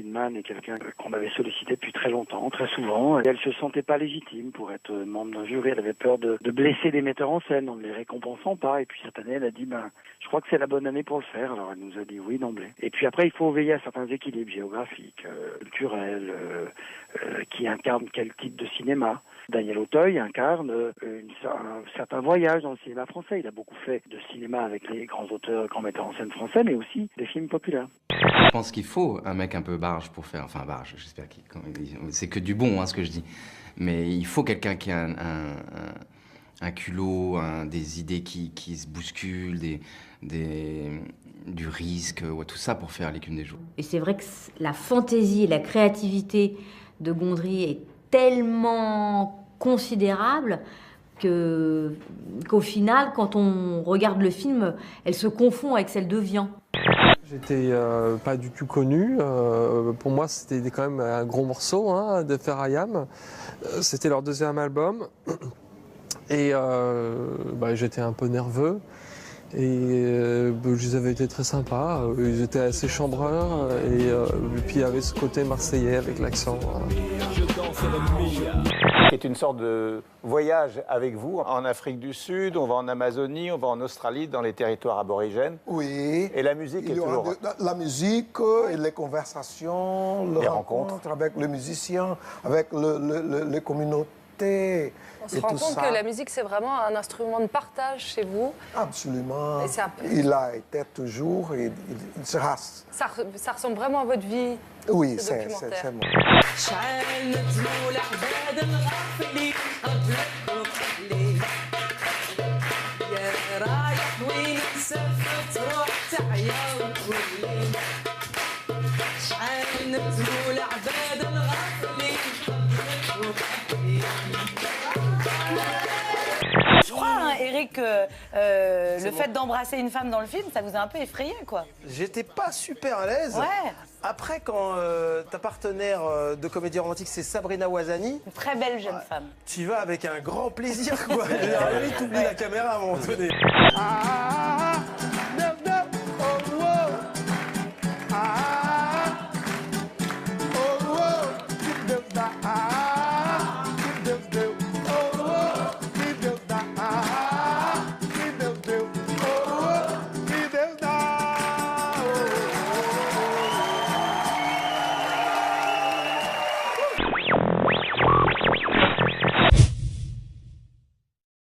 Kidman est quelqu'un qu'on avait sollicité depuis très longtemps, très souvent. Et elle se sentait pas légitime pour être membre d'un jury. Elle avait peur de blesser des metteurs en scène en ne les récompensant pas. Et puis cette année, elle a dit, je crois que c'est la bonne année pour le faire. Alors elle nous a dit oui d'emblée. Et puis après, il faut veiller à certains équilibres géographiques, culturels, qui incarnent quel type de cinéma. Daniel Auteuil incarne un certain voyage dans le cinéma français. Il a beaucoup fait de cinéma avec les grands auteurs, grands metteurs en scène français, mais aussi des films populaires. Je pense qu'il faut un mec un peu barge pour faire... Enfin, barge, j'espère qu'il... C'est que du bon, ce que je dis. Mais il faut quelqu'un qui a un culot, des idées qui se bousculent, du risque, tout ça pour faire L'écume des jours. Et c'est vrai que la fantaisie et la créativité de Gondry est tellement considérable qu'au final, quand on regarde le film, elle se confond avec celle de Vian. J'étais pas du tout connu. Pour moi, c'était quand même un gros morceau de Faire Ayam. C'était leur deuxième album. Et j'étais un peu nerveux. Et ils avaient été très sympas. Ils étaient assez chambreurs. Et puis il y avait ce côté marseillais avec l'accent. C'est une sorte de voyage avec vous en Afrique du Sud, on va en Amazonie, on va en Australie, dans les territoires aborigènes. Oui. Et la musique est toujours... La musique et les conversations, les rencontres avec les musiciens, avec les communautés. On se rend compte que la musique, c'est vraiment un instrument de partage chez vous. Absolument. Il a été toujours et il sera. Ça ressemble vraiment à votre vie. Oui, c'est moi. Je crois, Eric, que le fait d'embrasser une femme dans le film, ça vous a un peu effrayé, quoi. J'étais pas super à l'aise. Ouais. Après, quand ta partenaire de comédie romantique, c'est Sabrina Ouazani. Une très belle jeune femme. Tu y vas avec un grand plaisir, quoi. Tu oublies la caméra à un moment donné.